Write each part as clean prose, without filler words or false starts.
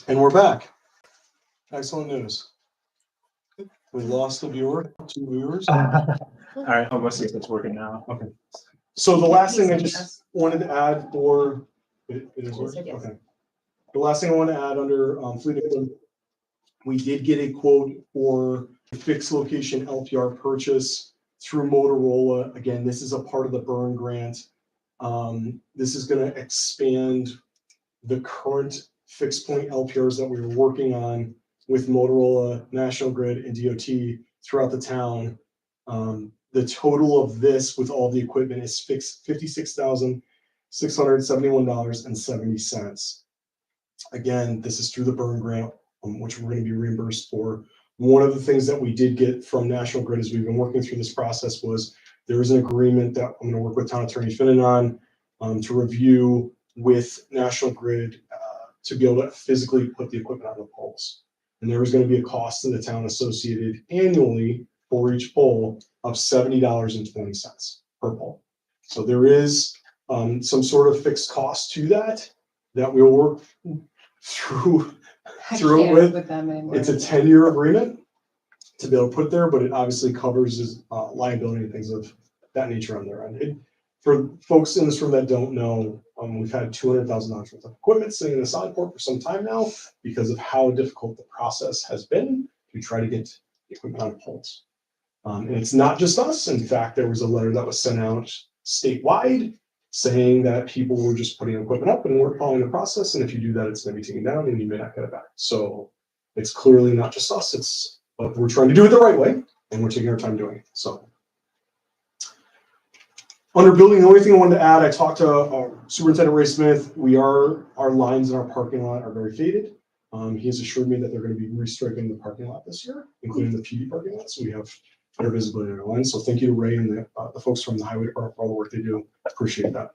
And we're back. Excellent news. We lost a viewer, 2 viewers. All right, I'm gonna see if it's working now. Okay. So the last thing I just wanted to add for, it is working? Yes. Okay. The last thing I want to add under fleet equipment, we did get a quote for a fixed location LPR purchase through Motorola. Again, this is a part of the burn grant. This is going to expand the current fixed point LPRs that we were working on with Motorola, National Grid, and DOT throughout the town. The total of this with all the equipment is $56,671.70. Again, this is through the burn grant, which we're going to be reimbursed for. One of the things that we did get from National Grid as we've been working through this process was there is an agreement that I'm going to work with Town Attorney Finnan on to review with National Grid to be able to physically put the equipment on the poles. And there is going to be a cost to the town associated annually for each pole of $70.20 per pole. So there is some sort of fixed cost to that we'll work through it with. It's a 10-year agreement to be able to put there, but it obviously covers liability and things of that nature on their end. For folks in this room that don't know, we've had $200,000 worth of equipment sitting in the Solidport for some time now because of how difficult the process has been to try to get the equipment on poles. And it's not just us. In fact, there was a letter that was sent out statewide saying that people were just putting equipment up and weren't following the process. And if you do that, it's going to be taken down and you may not get it back. So it's clearly not just us. But we're trying to do it the right way and we're taking our time doing it. So under building, the only thing I wanted to add, I talked to Superintendent Ray Smith. Our lines in our parking lot are very faded. He has assured me that they're going to be restriping the parking lot this year, including the PD parking lot. So we have better visibility on our lines. So thank you to Ray and the folks from the highway department for all the work they do. I appreciate that.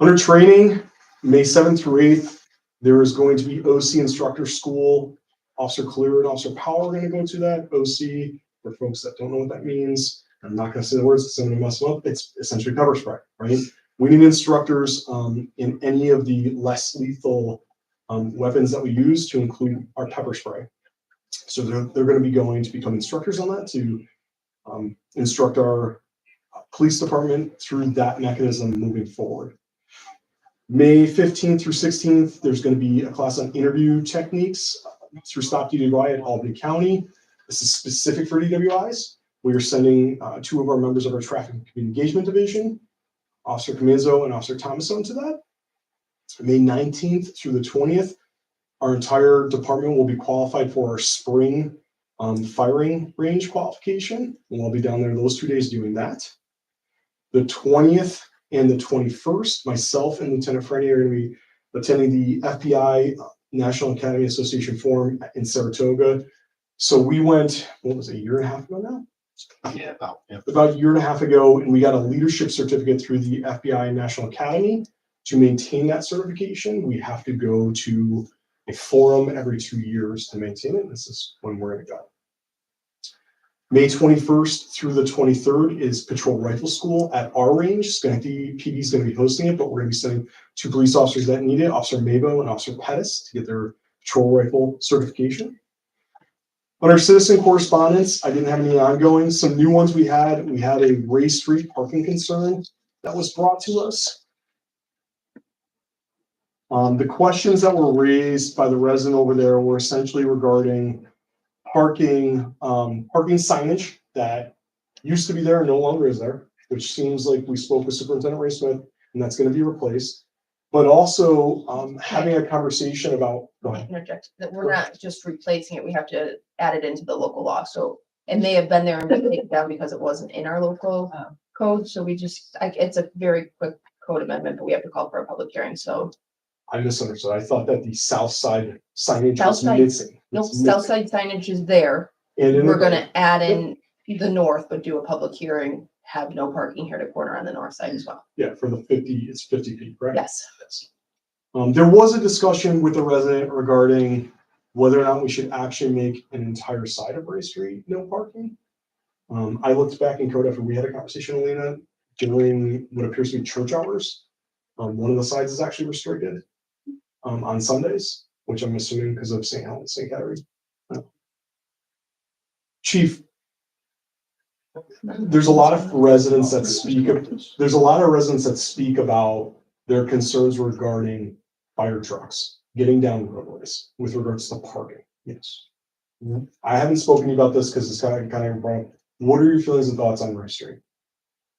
Under training, May 7th through 8th, there is going to be OC instructor school. Officer Clear and Officer Powell are going to go to that. OC, for folks that don't know what that means, I'm not going to say the words because I'm going to mess them up. It's essentially pepper spray, right? We need instructors in any of the less lethal weapons that we use to include our pepper spray. So they're going to be going to become instructors on that to instruct our police department through that mechanism moving forward. May 15th through 16th, there's going to be a class on interview techniques through Stop DWI at Albany County. This is specific for DWIs. We are sending 2 of our members of our Traffic and Community Engagement Division, Officer Camizzo and Officer Thomason, to that. May 19th through the 20th, our entire department will be qualified for our spring firing range qualification. And we'll be down there those 2 days doing that. The 20th and the 21st, myself and Lieutenant Frenny are going to be attending the FBI National Academy Association Forum in Saratoga. So we went, what was it, a year and a half ago now? Yeah, About a year and a half ago, and we got a leadership certificate through the FBI National Academy. To maintain that certification, we have to go to a forum every 2 years to maintain it. This is when we're going to go. May 21st through the 23rd is Patrol Rifle School at our range. Schenectady PD is going to be hosting it, but we're going to be sending 2 police officers that need it, Officer Mabo and Officer Pettis, to get their patrol rifle certification. Under citizen correspondence, I didn't have any ongoing. Some new ones we had a Ray Street parking concern that was brought to us. The questions that were raised by the resident over there were essentially regarding parking signage that used to be there and no longer is there, which seems like we spoke with Superintendent Ray Smith, and that's going to be replaced. But also having a conversation about, go ahead. Interject, that we're not just replacing it, we have to add it into the local law. So it may have been there and been taken down because it wasn't in our local code. So we just, it's a very quick code amendment, but we have to call for a public hearing. So I misunderstood. I thought that the south side signage was missing. No, south side signage is there. And we're going to add in the north, but do a public hearing, have no parking here to corner on the north side as well. Yeah, for the 50, it's 50 feet, right? Yes. There was a discussion with the resident regarding whether or not we should actually make an entire side of Ray Street no parking. I looked back in code after we had a conversation, Elena, during what appears to be church hours. One of the sides is actually restricted on Sundays, which I'm assuming because of St. Helens, St. Catharines. Chief, there's a lot of residents that speak about their concerns regarding fire trucks getting down roadways with regards to parking. Yes. I haven't spoken to you about this because it's kind of wrong. What are your feelings and thoughts on Ray Street?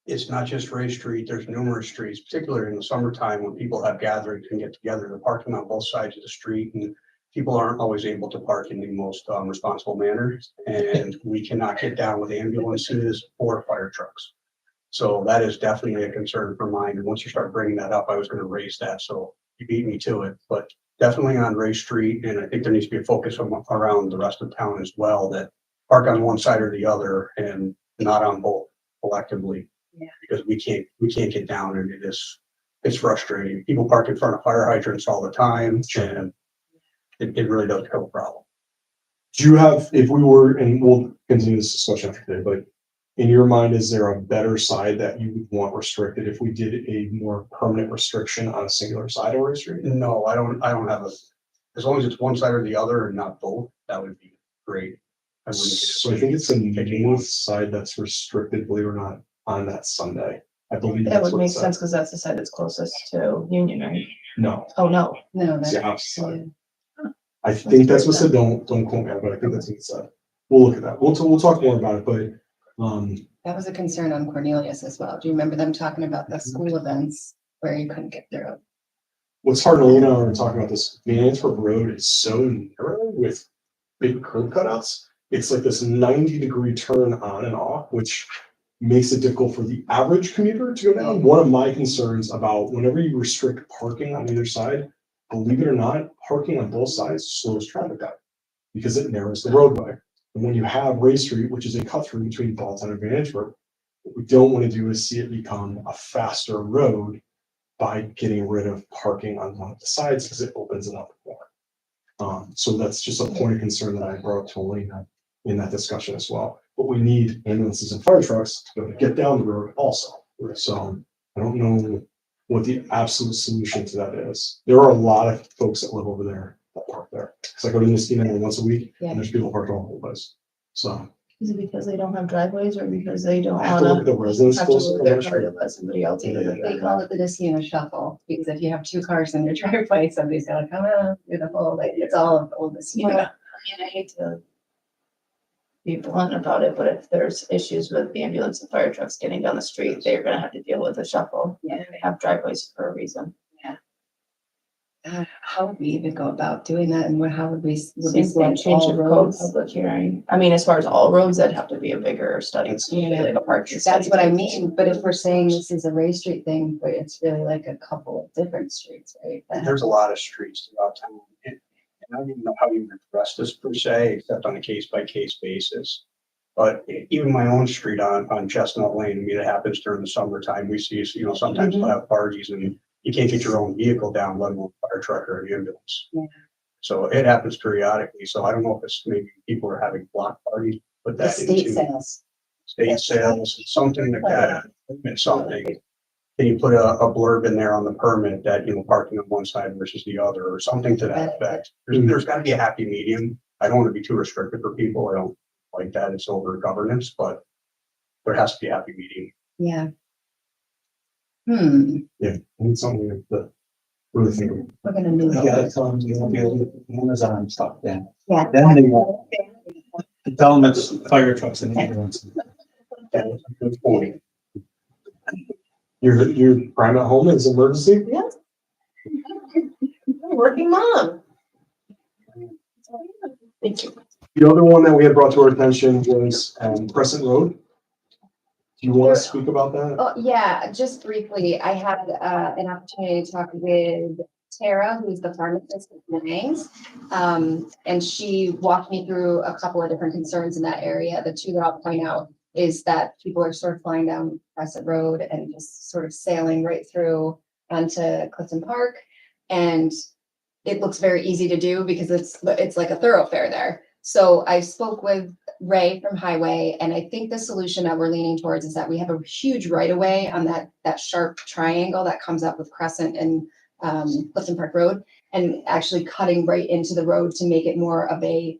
It's not just Ray Street, there's numerous streets, particularly in the summertime when people have gatherings and get together, they're parking on both sides of the street and people aren't always able to park in the most responsible manner. And we cannot get down with ambulances or fire trucks. So that is definitely a concern for mine. And once you start bringing that up, I was going to raise that. So you beat me to it, but definitely on Ray Street. And I think there needs to be a focus around the rest of town as well, that park on one side or the other and not on both collectively. Yeah. Because we can't get down and it's frustrating. People park in front of fire hydrants all the time and it really does become a problem. Do you have, if we were, and we'll continue this discussion after today, but in your mind, is there a better side that you would want restricted if we did a more permanent restriction on a singular side of Ray Street? No, I don't have as long as it's one side or the other and not both, that would be great. I wouldn't get So I think it's the north side that's restricted, believe it or not, on that Sunday. I believe That that's would what it make said. sense because that's the side that's closest to Union, right? No, Oh, no. No, it's the that, opposite side. I think that's what it said. Don't quote me, but I think that's what it said. We'll look at that. We'll talk more about it, but that was a concern on Cornelius as well. Do you remember them talking about the school events where you couldn't get through? what's hard, Lena and I were talking about this. The Antwerp Road is so narrow with big curb cutouts. It's like this 90-degree turn on and off, which makes it difficult for the average commuter to go down. One of my concerns about whenever you restrict parking on either side, believe it or not, parking on both sides slows traffic down because it narrows the roadway. And when you have Ray Street, which is a cut through between Balltown and Antwerp, what we don't want to do is see it become a faster road by getting rid of parking on one of the sides because it opens it up more. So that's just a point of concern that I brought to Elena in that discussion as well. But we need ambulances and fire trucks to be able to get down the road also. So I don't know what the absolute solution to that is. There are a lot of folks that live over there that park there. Because I go to Niskina once a week Yeah. and there's people parked all over the place. So Is it because they don't have driveways or because they don't I have to look at wanna the residence have to close move to their the car street. to let somebody else in? They call it the Niskuna shuffle, because if you have two cars in your driveway, somebody's gonna come out through the whole, like, it's all of old Well, Niskuna. I mean, I hate to be blunt about it, but if there's issues with the ambulance and fire trucks getting down the street, they're gonna have to deal with a shuffle. Yeah. They have driveways for a reason. How would we even go about doing that, and how would we Same thing, select change all the code, roads? public hearing. I mean, as far as all roads, that'd have to be a bigger study. Yeah. Like a parking That's study. what I mean, but if we're saying this is a Ray Street thing, but it's really like a couple of different streets, right? that have- There's a lot of streets throughout town. And I don't even know how you would address this per se, except on a case by case basis. But even my own street on Chestnut Lane, I mean, it happens during the summertime. We see, sometimes we'll have parties and you can't get your own vehicle down, let alone a fire truck or an ambulance. Yeah. So it happens periodically. So I don't know if it's maybe people are having block parties, but that Estate into sales. state sales, something like that. It's something. Can you put a blurb in there on the permit that, parking on one side versus the other or something to that effect? There's got to be a happy medium. I don't want to be too restrictive for people. I don't like that. It's over governance, but there has to be a happy medium. Yeah. Yeah, I need something that really think of. We're gonna move. You gotta tell them you won't be able to get Amazon stuff then. Yeah. Then they won't. Tell them it's fire trucks and ambulances. That's a good point. Your prime at home is emergency? Yeah. Working mom. Thank you. The other one that we had brought to our attention was Crescent Road. Do you want to speak about that? Oh, yeah, just briefly, I had an opportunity to talk with Tara, who's the pharmacist at Manang's. And she walked me through a couple of different concerns in that area. The two that I'll point out is that people are sort of flying down Crescent Road and just sort of sailing right through onto Clifton Park. And it looks very easy to do because it's like a thoroughfare there. So I spoke with Ray from Highway, and I think the solution that we're leaning towards is that we have a huge right of way on that sharp triangle that comes up with Crescent and Clifton Park Road, and actually cutting right into the road to make it more of a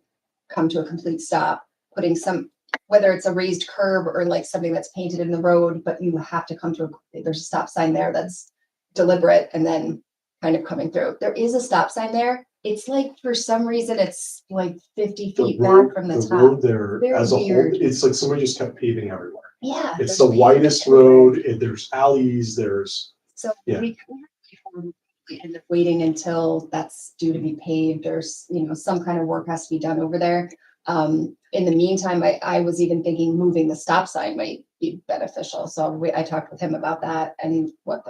come to a complete stop, putting some, whether it's a raised curb or like something that's painted in the road, but you have to come to there's a stop sign there that's deliberate and then kind of coming through. There is a stop sign there. It's like, for some reason, it's like 50 The feet road, back from the the top. road there Very as a whole, weird. it's like somebody just kept paving everywhere. Yeah. It's there's the pavement widest everywhere. road, there's alleys, there's, So Yeah. we end up waiting until that's due to be paved or, some kind of work has to be done over there. In the meantime, I was even thinking moving the stop sign might be beneficial. So I talked with him about that and what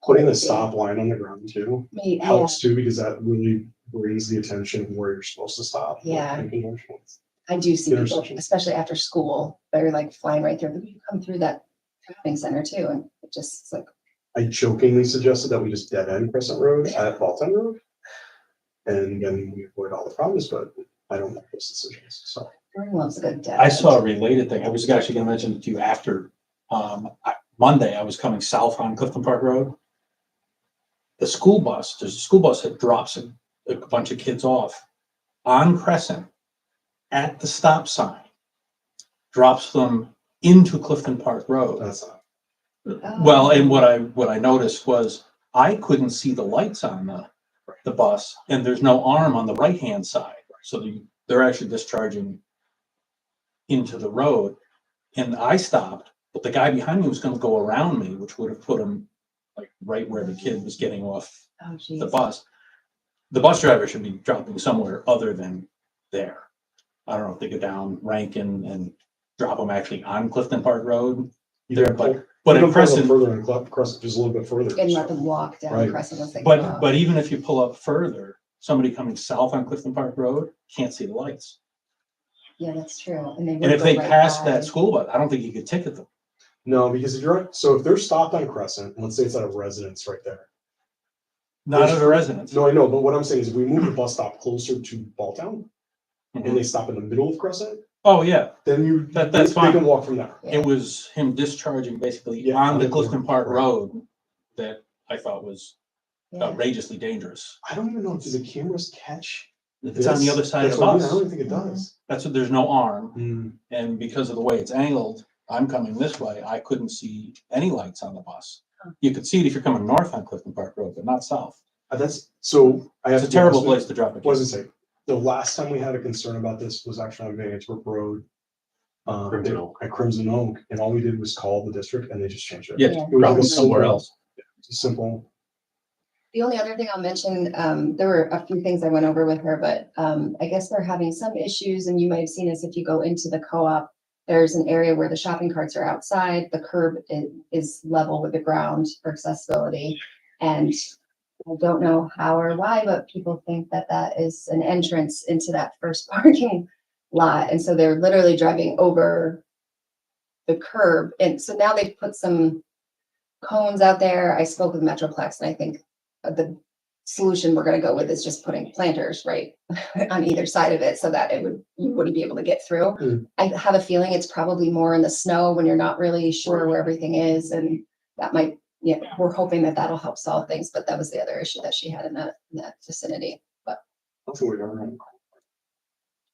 putting the stop line on the ground too. yeah, Helps too, because that really brings the attention where you're supposed to stop. Yeah. in conjunction with- I do see people, Intersections. especially after school, they're like flying right through. You come through that shopping center too, and it just it's like, I jokingly suggested that we just dead end Crescent Road at Balltown Road. And then we avoid all the problems, but I don't make those decisions, so. everyone loves a good dead I end. saw a related thing. I was actually gonna mention it to you after, Monday, I was coming south on Clifton Park Road. There's a school bus that drops a bunch of kids off on Crescent at the stop sign, drops them into Clifton Park Road. That's not. Oh. Well, and what I noticed was I couldn't see the lights on the bus, and there's no arm on the right-hand side. So they're actually discharging into the road. And I stopped, but the guy behind me was gonna go around me, which would have put him like right where the kid was getting off Oh, the geez. bus. The bus driver should be dropping somewhere other than there. I don't know if they go down Rankin and drop them actually on Clifton Park Road. There, but You in can pull them Crescent, further and Crescent just a little bit further. And so. let them walk down Right. Crescent once they go up. but even if you pull up further, somebody coming south on Clifton Park Road can't see the lights. Yeah, that's true. And they And would if go they right pass by. that school bus, I don't think you could ticket them. No, because if they're stopped on Crescent, let's say it's at a residence right there. Not at a residence. No, I know, but what I'm saying is if we move the bus stop closer to Balltown and Mhm. they stop in the middle of Crescent, Oh, yeah. then That's they fine. can walk from there. It was him discharging basically Yeah, on on the the Clifton Park right. Road that I thought was Yeah. outrageously dangerous. I don't even know, do the cameras catch? It's on the this? other side of That's the what I mean, bus. I don't think it does. That's what, there's no arm. Hmm. And because of the way it's angled, I'm coming this way, I couldn't see any lights on the bus. You could see it if you're coming north on Clifton Park Road, but not south. That's, so I have It's a to be honest terrible with place to drop a you. What kid. does it say? The last time we had a concern about this was actually on Van Antwerp Road. Crimson Oak. At Crimson Oak, and all we did was call the district and they just changed it. Yeah, It was like a probably somewhere simple- else. It's a simple. The only other thing I'll mention, there were a few things I went over with her, but I guess they're having some issues, and you might have seen this if you go into the co-op. There's an area where the shopping carts are outside, the curb is level with the ground for accessibility. And I don't know how or why, but people think that that is an entrance into that first parking lot. And so they're literally driving over the curb. And so now they've put some cones out there. I spoke with Metroplex, and I think the solution we're gonna go with is just putting planters right on either side of it so that you wouldn't be able to get through. Mm. I have a feeling it's probably more in the snow when you're not really sure where everything is, and that might, we're hoping that that'll help solve things, but that was the other issue that she had in that vicinity. But That's what we're doing.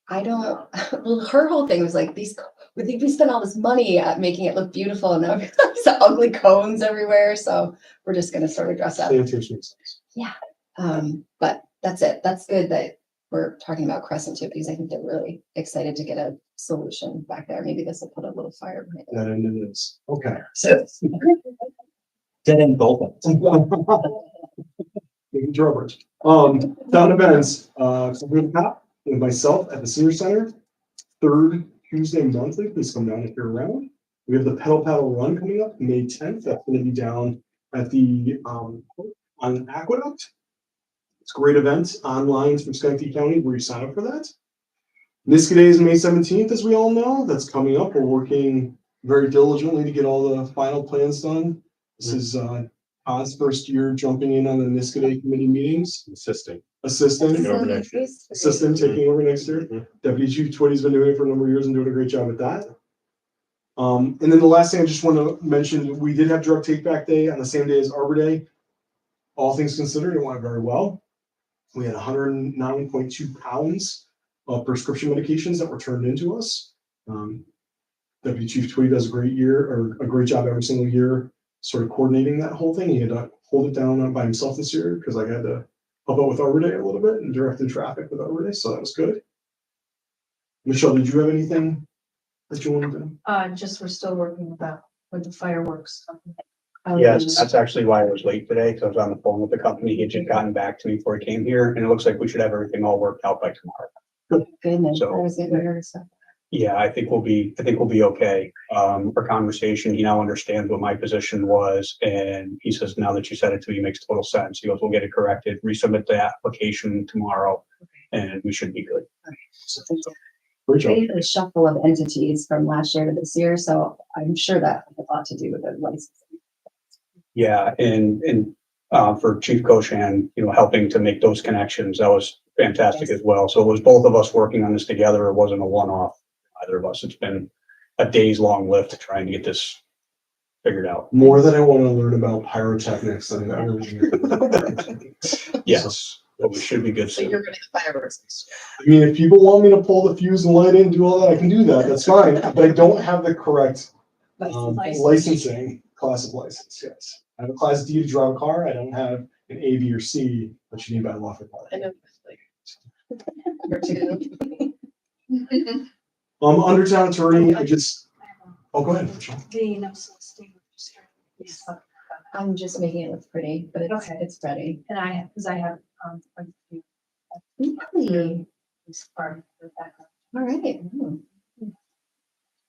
I don't, well, her whole thing was like, we spent all this money at making it look beautiful, and now we've got these ugly cones everywhere, so we're just gonna sort of dress up. Sanitation makes sense. But that's it. That's good that we're talking about Crescent too, because I think they're really excited to get a solution back there. Maybe this will put a little fire behind it. That end it is. Okay. Dead end both ends. Thank you, Robert. Town events, so we have Pat and myself at the senior center, third Tuesday monthly. Please come down if you're around. We have the pedal paddle run coming up May 10th. That's going to be down at the on Aqueduct. It's a great event online from Schenectady County where you sign up for that. Niska Day is May 17th, as we all know. That's coming up. We're working very diligently to get all the final plans done. This is Todd's first year jumping in on the Niska Day committee meetings. Assisting. Assistant, Taking over next year. assistant taking over next year. Mhm. Deputy Chief Twitty's been doing it for a number of years and doing a great job at that. And then the last thing I just want to mention, we did have drug take back day on the same day as Arbor Day. all things considered, it went very well. We had 109.2 pounds of prescription medications that were turned into us. Deputy Chief Tweedy does a great job every single year, sort of coordinating that whole thing. He had to hold it down by himself this year because I had to help out with Arbor Day a little bit and directing traffic with Arbor Day, so that was good. Michelle, did you have anything that you wanted to? Just we're still working with the fireworks. Yes, that's actually why I was late today, because I was on the phone with the company. He had just gotten back to me before he came here, and it looks like we should have everything all worked out by tomorrow. Goodness, So- I was getting nervous. Yeah, I think we'll be okay. Our conversation, he now understands what my position was, and he says, now that you said it to me, it makes total sense. He goes, we'll get it corrected, resubmit the application tomorrow, and we should be good. Great job. They had a shuffle of entities from last year to this year, so I'm sure that had a lot to do with the licensing. Yeah, and for Chief Koshan, helping to make those connections, that was fantastic as well. So it was both of us working on this together. It wasn't a one-off, either of us. It's been a days-long lift to try and get this figured out. More than I want to learn about pyrotechnics and Yes, but we should be good So soon. you're gonna the fireworks. I mean, if people want me to pull the fuse and light it and do all that, I can do that. That's fine. But I don't have the correct licensing class of license. Yes, I have a class D to drive a car. I don't have an A, B, or C, but you need by law for car. I know. Or two. Under town attorney, oh, go ahead, Michelle. The no soliciting. I'm just making it look pretty, but Okay. it's ready. And because I have, quite a few, Really? this part of the background. All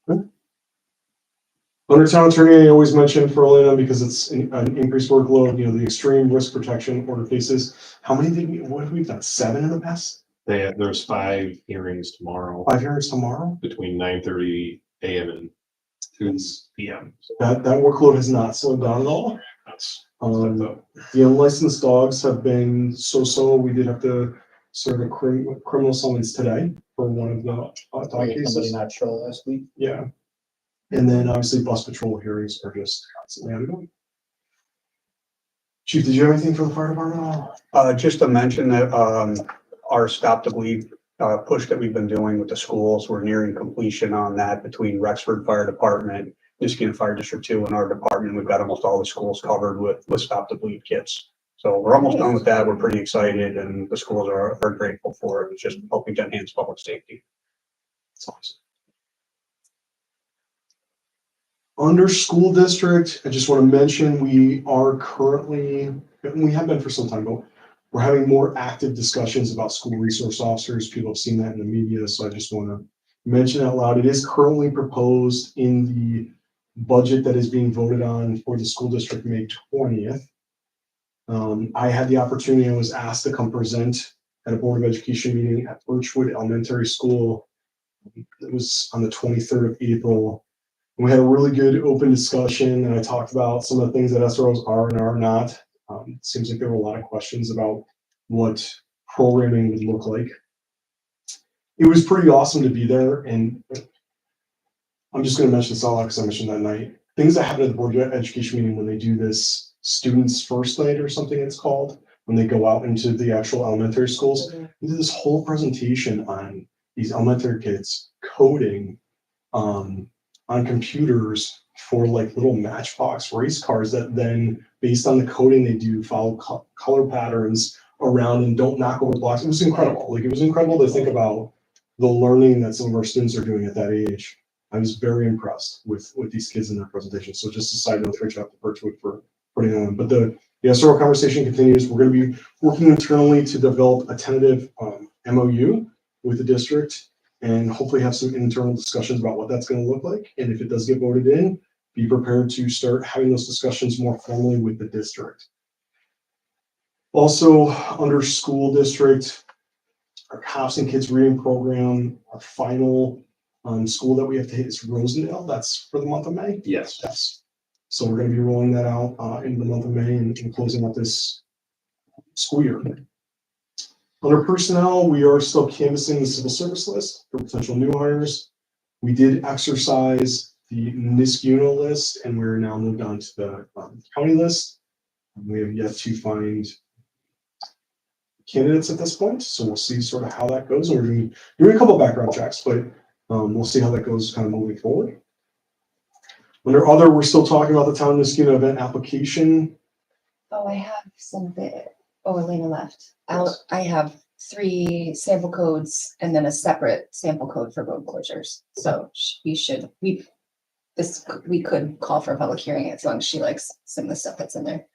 right. Under town attorney, I always mention for Elena because it's an increased workload, the extreme risk protection order cases. How many what have we done? 7 in the past? There's 5 hearings tomorrow 5 hearings tomorrow? between 9:30 AM and 2 PM. So That workload has not slowed down at all. that's The unlicensed dogs have been so. We did have to serve a criminal summons today for one of the dog cases. not show last week? Yeah. And then obviously bus patrol hearings are just constantly ongoing. Chief, did you have anything for the fire department? Just to mention that, our Stop the Bleed, push that we've been doing with the schools, we're nearing completion on that between Rexford Fire Department, Niskayuna Fire District 2 and our department. We've got almost all the schools covered with Stop the Bleed kits. So we're almost done with that. We're pretty excited and the schools are grateful for it. It's just helping to enhance public safety. That's awesome. Under school district, I just want to mention, we are currently, and we have been for some time, but we're having more active discussions about school resource officers. People have seen that in the media, so I just want to mention out loud. It is currently proposed in the budget that is being voted on for the school district May 20th. I had the opportunity, I was asked to come present at a Board of Education meeting at Birchwood Elementary School. It was on the 23rd of April. We had a really good open discussion, and I talked about some of the things that SROs are and are not. It seems like there were a lot of questions about what programming would look like. It was pretty awesome to be there, and I'm just going to mention this all because I mentioned that night. Things that happen at the Board of Education meeting when they do this students first night or something it's called, when they go out into the actual elementary schools. We did this whole presentation on these elementary kids coding on computers for like little Matchbox race cars that then, based on the coding they do, follow color patterns around and don't knock over blocks. It was incredible. Like, it was incredible to think about the learning that some of our students are doing at that age. I was very impressed with these kids in their presentation. So just a side note, reach out to Birchwood for putting it on. But the SRO conversation continues. We're going to be working internally to develop a tentative MOU with the district and hopefully have some internal discussions about what that's going to look like. And if it does get voted in, be prepared to start having those discussions more formally with the district. Also, under school district, our Cops and Kids Reading Program, our final school that we have to hit is Rosendale. That's for the month of May. Yes. Yes. So we're going to be rolling that out in the month of May and closing out this school year. Under personnel, we are still canvassing the civil service list for potential new hires. We did exercise the Niskayuna list, and we're now moved on to the county list. We have yet to find candidates at this point, so we'll see sort of how that goes. We're doing a couple background checks, but we'll see how that goes kind of moving forward. Under other, we're still talking about the town of Niskuna event application. Oh, I have some bit. Oh, Elena left. I have 3 sample codes and then a separate sample code for road closures. So we could call for a public hearing as long as she likes some of the stuff that's in there.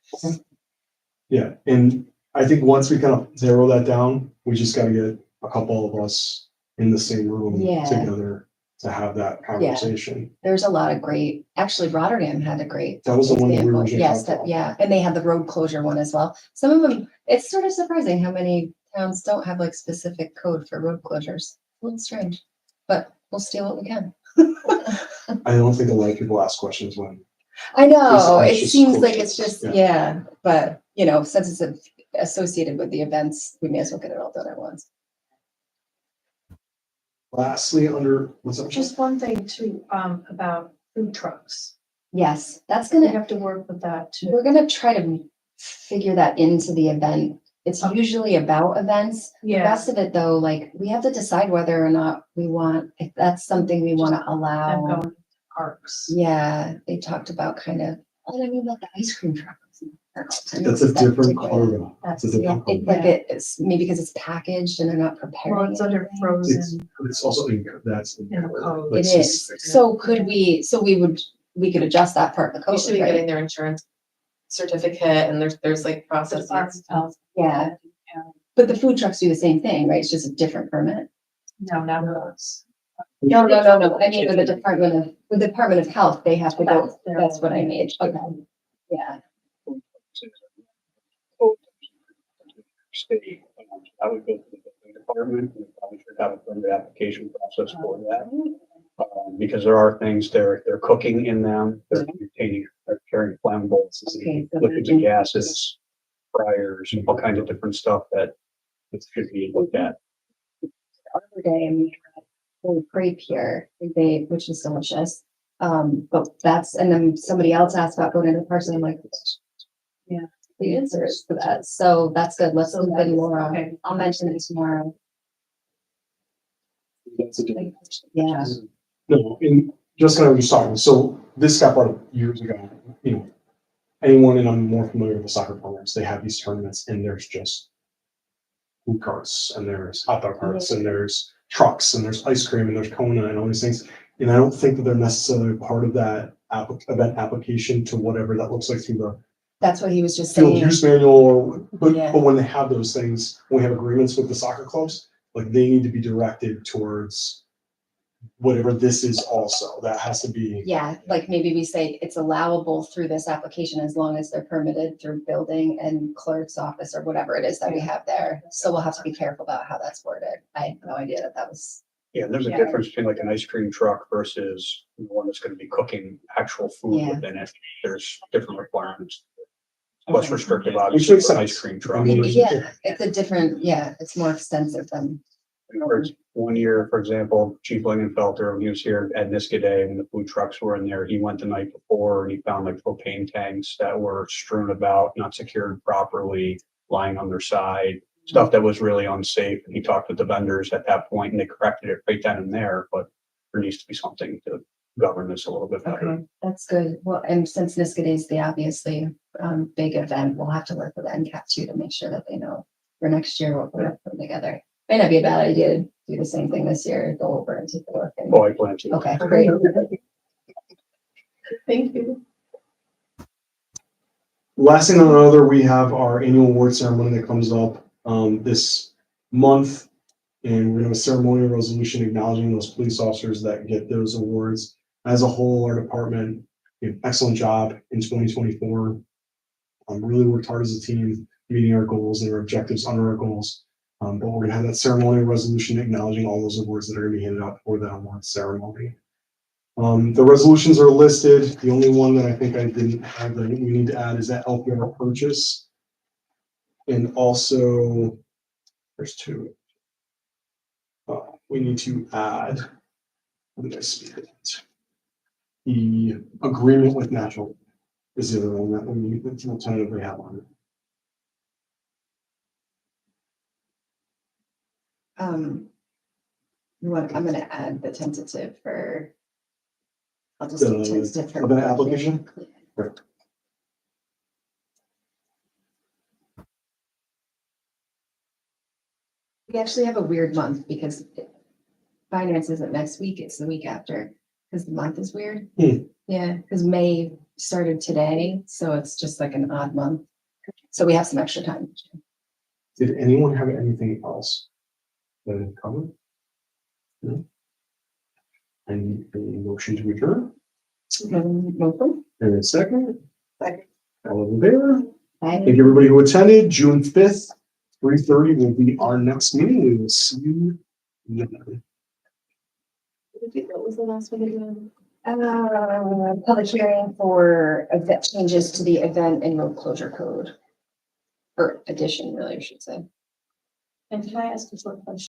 Yeah, and I think once we kind of narrow that down, we just gotta get a couple of us in the same room Yeah. together to have that conversation. There's a lot of great, actually Rotterdam had a great. That was the one that we example. originally Yes, talked that, about. yeah, and they had the road closure one as well. Some of them, it's sort of surprising how many towns don't have like specific code for road closures. A little strange, but we'll steal what we can. I don't think a lot of people ask questions when, I know, It's it just seems closures, like it's just, yeah. yeah, but since it's associated with the events, we may as well get it all done at once. lastly, under, what's up? Just one thing too, about food trucks. Yes, that's We gonna, have to work with that too. we're gonna try to figure that into the event. It's Okay. usually about events. The Yeah, rest of it though, like, we have to decide whether or not if that's something we wanna and allow. going to parks. Yeah, they talked about kind of, I mean, about the ice cream truck. That's a different quota. That's a That's- different It's quota. like it's maybe because it's packaged and they're not preparing. Well, it's under anything. frozen. It's also, that's. In the code. It Let's is. just- So we could adjust that part of the We code, should be right? getting their insurance certificate and there's like Department processes. of Health. Yeah, but the food trucks do the same thing, right? It's just a different permit. No, not those. No. I mean, with the Department of Health, they have to go, that's what I made. Okay. Yeah, State, I would go to the building department, and probably should have a permit application process for that. Because there are things they're cooking in them, they're carrying flammables, Okay, so liquids and gases, fryers, all kinds of different stuff that should be looked at. Arbor Day and we had full crepe here, which is delicious. But and then somebody else asked about going into the parks and I'm like, Yeah. the answer is for that. So that's good. Let's So look at that's- more. okay. I'll mention it tomorrow. That's a different. Yeah. No, and just kind of just talking, so this got brought up years ago, anyone, and I'm more familiar with the soccer programs, they have these tournaments and there's just food carts and there's hot dog carts and there's trucks and there's ice cream and there's Kona and all these things. And I don't think that they're necessarily part of that event application to whatever that looks like through the That's what he was just field saying. use manual, Yeah. but when they have those things, when we have agreements with the soccer clubs, like they need to be directed towards whatever this is also, that has to be. Yeah, like maybe we say it's allowable through this application as long as they're permitted through building and clerk's office or whatever it is that we have there. So we'll have to be careful about how that's worded. I had no idea that was. Yeah, there's a Yeah. difference between like an ice cream truck versus the one that's gonna be cooking actual food Yeah. within it. There's different requirements. Less Okay. restrictive, Which obviously, makes for sense. ice cream I truck. mean, Yeah, it's a different, it's more extensive than. One year, for example, Chief Lingenfelter, when he was here at Niska Day, when the food trucks were in there, he went the night before and he found like propane tanks that were strewn about, not secured properly, lying on their side, stuff that was really unsafe. And he talked with the vendors at that point and they corrected it right then and there, but there needs to be something to govern this a little bit better. Okay, that's good. Well, and since Niska Day is the obviously big event, we'll have to work with NCAP too to make sure that they know for next year what we're putting together. May not be a bad idea to do the same thing this year, go over and take a look. and- Oh, I plan to. Okay, great. Thank you. Last thing on another, we have our annual award ceremony that comes up this month. And we're gonna have a ceremonial resolution acknowledging those police officers that get those awards. As a whole, our department did an excellent job in 2024. Really worked hard as a team, meeting our goals and our objectives under our goals. But we're gonna have that ceremonial resolution acknowledging all those awards that are gonna be handed out for that award ceremony. The resolutions are listed. The only one that I think I didn't have that we need to add is that LPR purchase. And also, there's two. We need to add, what did I speak it? The agreement with Natural. is the other one that we will tentatively have on it. I'm gonna add the tentative for. I'll just do The tentative for. event application? We actually have a weird month because finance isn't next week, it's the week after, because the month is weird. Hmm. Yeah, because May started today, so it's just like an odd month. So we have some extra time. Did anyone have anything else that had come? No? I need a motion to adjourn. Welcome. And a second. Second. All in favor? Bye. Thank you, everybody who attended. June 5th, 3:30 will be our next meeting. We will see you then. What was the last one again? Public hearing for event changes to the event and road closure code. Or addition, really, I should say. And can I ask a short question?